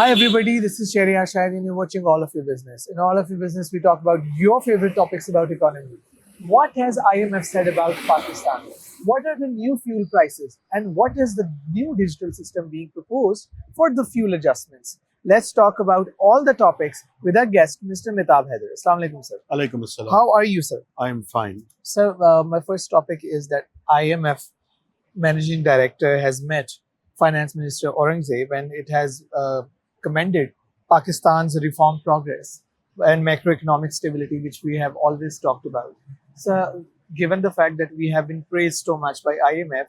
Hi everybody, this is Sherry Ashar and you're watching All of Your Business. In All of Your Business, we talk about your favorite topics about economy. What has IMF said about Pakistan? What are the new fuel prices? And what is the new digital system being proposed for the fuel adjustments? Let's talk about all the topics with our guest, Mr. Miftah Haider. Assalamu alaikum, sir. Alaikum assalam. How are you, sir? I'm fine. Sir, my first topic is that IMF managing director has met Finance Minister Aurangzeb and it has commended Pakistan's reform progress and macroeconomic stability, which we have always talked about. So, given the fact that we have been praised so much by IMF,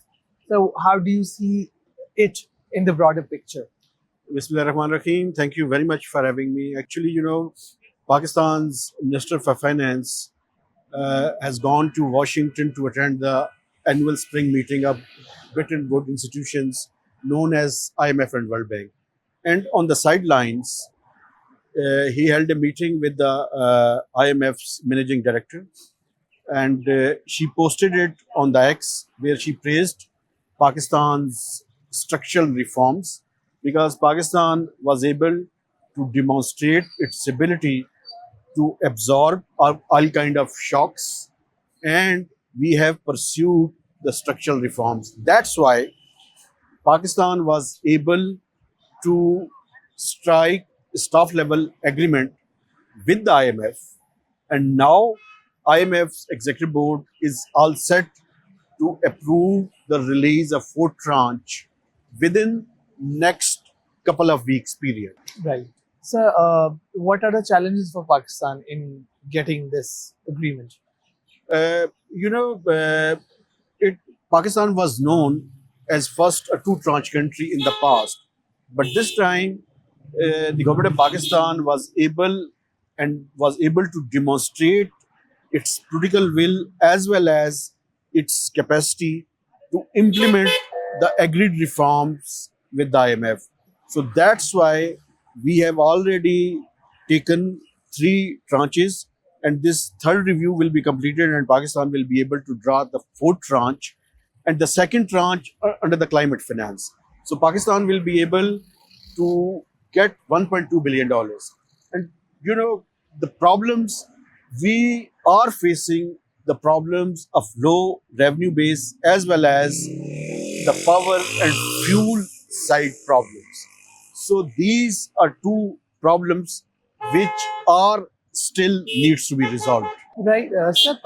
so how do you see it in the broader picture? Bismillahirrahmanirrahim. Thank you very much for having me. Actually, Pakistan's Minister for Finance has gone to Washington to attend the annual spring meeting of Bretton Woods institutions known as IMF and World Bank. And on the sidelines, he held a meeting with the IMF's managing director, and she posted it on the X, where she praised Pakistan's structural reforms because Pakistan was able to demonstrate its ability to absorb all kind of shocks, and we have pursued the structural reforms. That's why Pakistan was able to strike a staff level agreement with the IMF, and now IMF's executive board is all set to approve the release of fourth tranche within next couple of weeks period. Right. So, what are the challenges for Pakistan in getting this agreement? Pakistan was known as first a two tranche country in the past, but this time the government of Pakistan was able to demonstrate its political will as well as its capacity to implement the agreed reforms with the IMF. So that's why we have already taken three tranches, and this third review will be completed and Pakistan will be able to draw the fourth tranche and the second tranche under the climate finance. So Pakistan will be able to get $1.2 billion. And the problems we are facing, the problems of low revenue base as well as the power and fuel side problems. So these are two problems which are still needs to be resolved. Right, sir.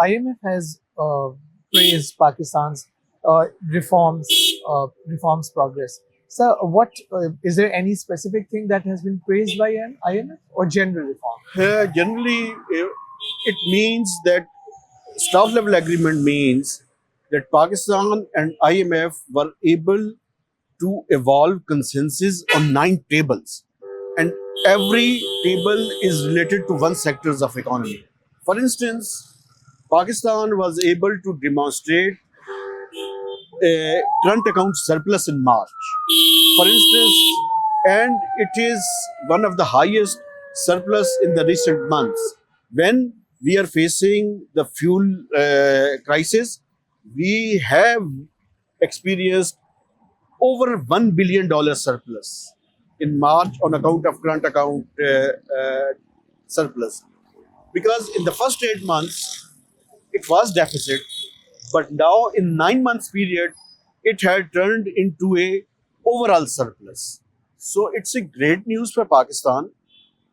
IMF has praised Pakistan's reforms progress. So, what is there any specific thing that has been praised by IMF or general reform? Generally, it means that staff level agreement means that Pakistan and IMF were able to evolve consensus on 9 tables, and every table is related to one sectors of economy. For instance, Pakistan was able to demonstrate a current account surplus in March, for instance, and it is one of the highest surplus in the recent months. When we are facing the fuel crisis, we have experienced over $1 billion surplus in March on account of current account surplus. Because in the first 8 months, it was deficit, but now in 9 months period, it had turned into a overall surplus. So it's a great news for Pakistan,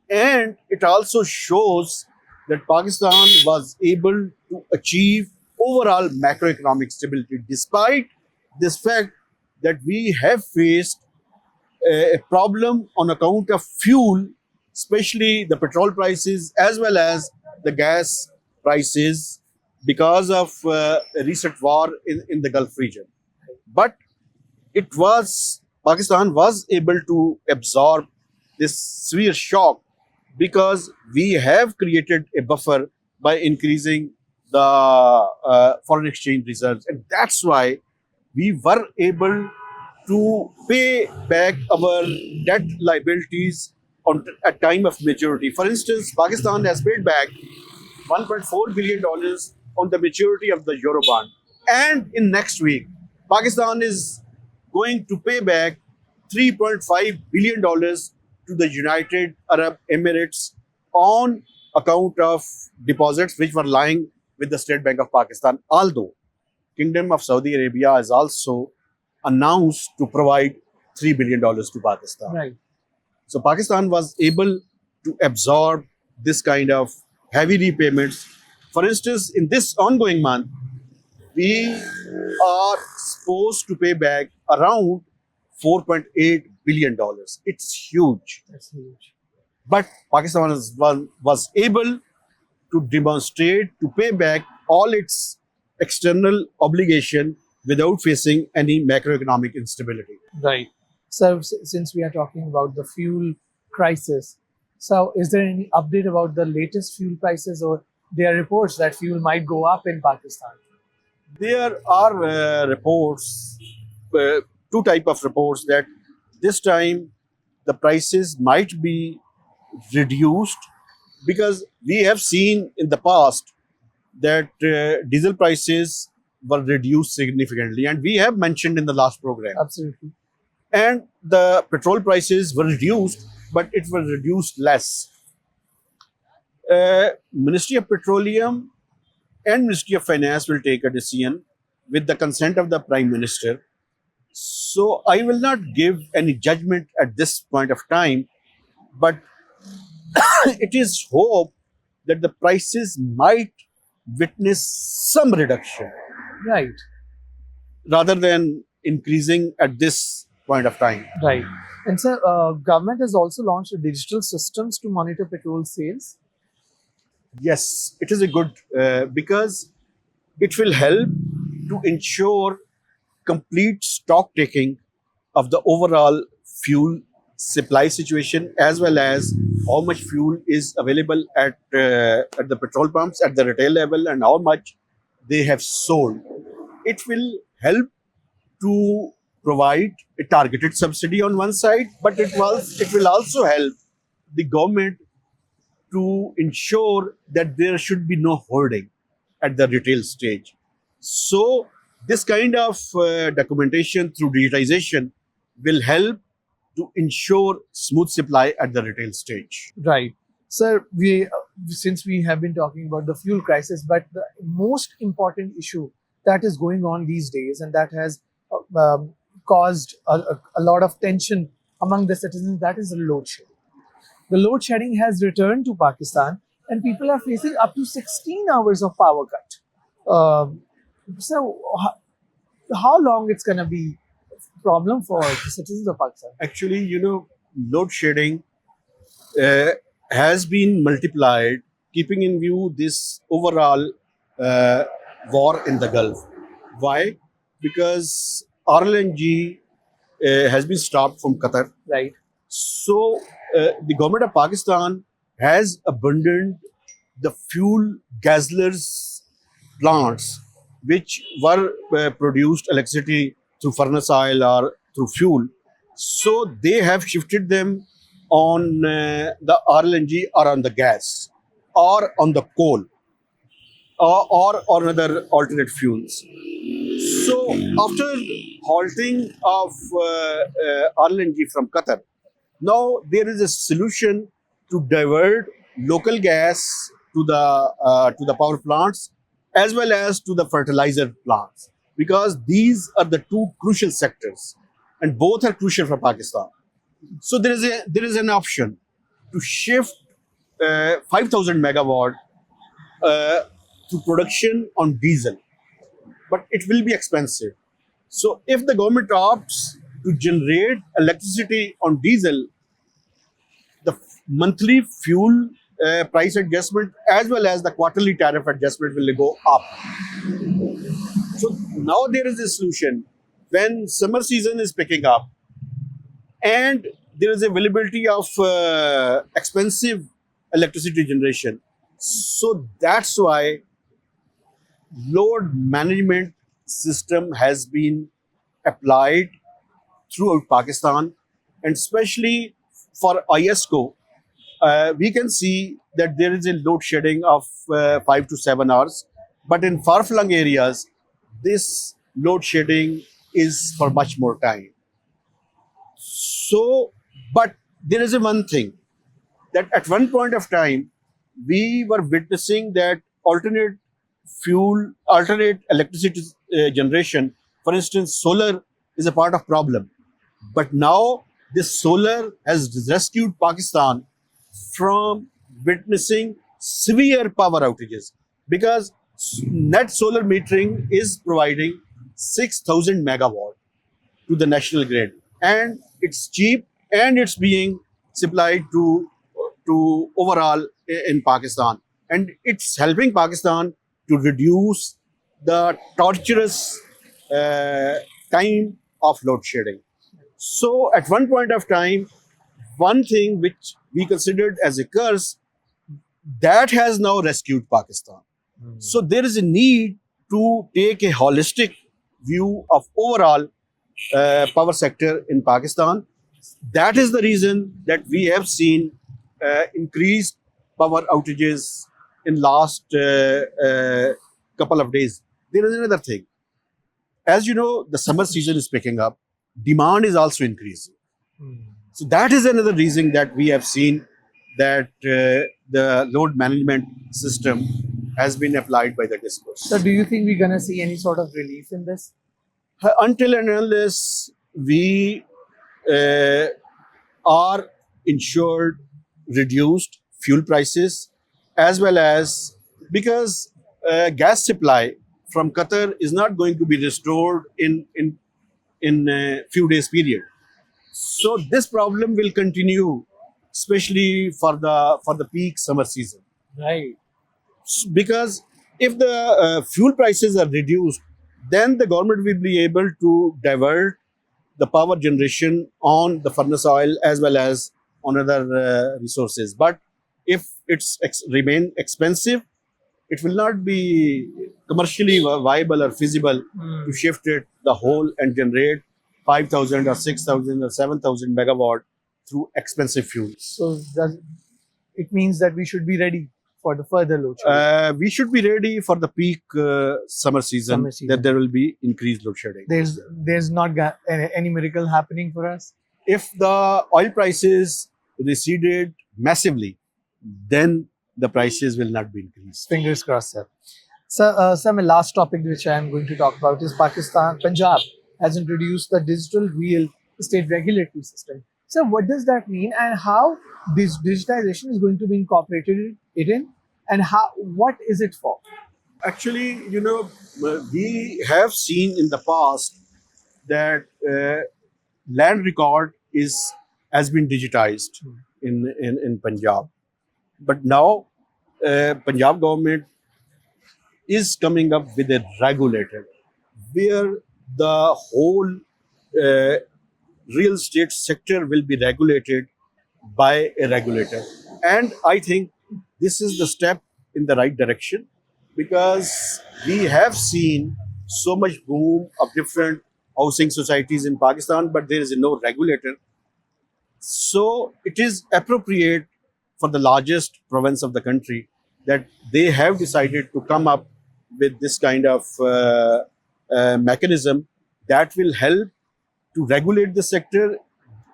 and it also shows that Pakistan was able to achieve overall macroeconomic stability despite this fact that we have faced a problem on account of fuel, especially the petrol prices as well as the gas prices because of a recent war in the Gulf region. But Pakistan was able to absorb this severe shock because we have created a buffer by increasing the foreign exchange reserves, and that's why we were able to pay back our debt liabilities at time of maturity. For instance, Pakistan has paid back $1.4 billion on the maturity of the Eurobond. And in next week, Pakistan is going to pay back $3.5 billion to the United Arab Emirates on account of deposits which were lying with the State Bank of Pakistan. Although Kingdom of Saudi Arabia has also announced to provide $3 billion to Pakistan. Right. So Pakistan was able to absorb this kind of heavy repayments. For instance, in this ongoing month, we are supposed to pay back around $4.8 billion. It's huge. That's huge. But Pakistan was able to demonstrate to pay back all its external obligation without facing any macroeconomic instability. Right. So, since we are talking about the fuel crisis, so is there any update about the latest fuel prices, or there are reports that fuel might go up in Pakistan? There are reports, two type of reports, that this time the prices might be reduced, because we have seen in the past that diesel prices were reduced significantly, and we have mentioned in the last program. Absolutely. And the petrol prices were reduced, but it was reduced less. Ministry of Petroleum and Ministry of Finance will take a decision with the consent of the Prime Minister. So I will not give any judgment at this point of time, but it is hope that the prices might witness some reduction Right. rather than increasing at this point of time. Right. And so, government has also launched digital systems to monitor petrol sales. Yes, it is a good, because it will help to ensure complete stock taking of the overall fuel supply situation, as well as how much fuel is available at the petrol pumps at the retail level and how much they have sold. It will help to provide a targeted subsidy on one side, but it will also help the government to ensure that there should be no hoarding at the retail stage. So this kind of documentation through digitization will help to ensure smooth supply at the retail stage. Right. Sir, since we have been talking about the fuel crisis, but the most important issue that is going on these days, and that has caused a lot of tension among the citizens, that is the load shedding. The load shedding has returned to Pakistan, and people are facing up to 16 hours of power cut. So, how long it's going to be a problem for the citizens of Pakistan? Actually, load shedding has been multiplied, keeping in view this overall war in the Gulf. Why? Because RLNG has been stopped from Qatar. Right. So the government of Pakistan has abandoned the fuel gaslers plants which were produced electricity through furnace oil or through fuel. So they have shifted them on the RLNG or on the gas or on the coal or other alternate fuels. So after halting of RLNG from Qatar, now there is a solution to divert local gas to the power plants as well as to the fertilizer plants, because these are the two crucial sectors and both are crucial for Pakistan. So there is an option to shift 5,000 megawatt to production on diesel, but it will be expensive. So if the government opts to generate electricity on diesel, the monthly fuel price adjustment as well as the quarterly tariff adjustment will go up. So now there is a solution. When summer season is picking up and there is availability of expensive electricity generation, so that's why load management system has been applied throughout Pakistan, and especially for ISCO, we can see that there is a load shedding of 5 to 7 hours. But in far-flung areas, this load shedding is for much more time. So, but there is a one thing that at one point of time we were witnessing that alternate electricity generation, for instance, solar is a part of problem. But now this solar has rescued Pakistan from witnessing severe power outages because net solar metering is providing 6,000 megawatt to the national grid, and it's cheap and it's being supplied to overall in Pakistan, and it's helping Pakistan to reduce the torturous uh, time of load shedding. So at one point of time, one thing which we considered as a curse that has now rescued Pakistan. So there is a need to take a holistic view of overall power sector in Pakistan. That is the reason that we have seen increased power outages in last couple of days. There is another thing. As you know, the summer season is picking up. Demand is also increasing. So that is another reason that we have seen that the load management system has been applied by the discourse. So, do you think we're gonna see any sort of relief in this? Until and unless we are ensured reduced fuel prices, as well as because gas supply from Qatar is not going to be restored in a few days period. So this problem will continue, especially for the peak summer season. Right. Because if the fuel prices are reduced, then the government will be able to divert the power generation on the furnace oil as well as on other resources. But if it's remain expensive, it will not be commercially viable or feasible to shift it the whole and generate 5,000 or 6,000 or 7,000 megawatt through expensive fuels. So, it means that we should be ready for the further load shedding. We should be ready for the peak summer season, that there will be increased load shedding. There's not any miracle happening for us. If the oil prices receded massively, then the prices will not be increased. Fingers crossed, sir. So, my last topic which I am going to talk about is Punjab has introduced the digital real estate regulatory system. So, what does that mean, and how this digitization is going to be incorporated in, and what is it for? Actually, we have seen in the past that land record has been digitized in Punjab, but now Punjab government is coming up with a regulator where the whole real estate sector will be regulated by a regulator, and I think this is the step in the right direction, because we have seen so much boom of different housing societies in Pakistan, but there is no regulator. So it is appropriate for the largest province of the country that they have decided to come up with this kind of mechanism that will help to regulate the sector,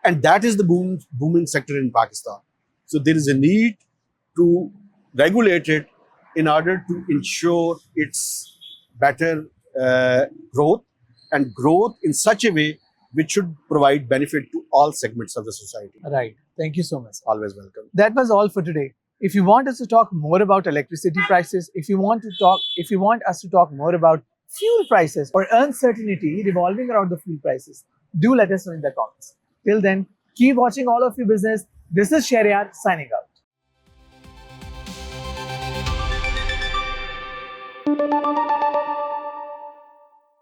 and that is the booming sector in Pakistan. So there is a need to regulate it in order to ensure its better growth, and growth in such a way which should provide benefit to all segments of the society. Right. Thank you so much. Always welcome. That was all for today. If you want us to talk more about electricity prices, if you want us to talk more about fuel prices or uncertainty revolving around the fuel prices, do let us know in the comments. Till then, keep watching All of Your Business. This is Sherry Ashar signing out.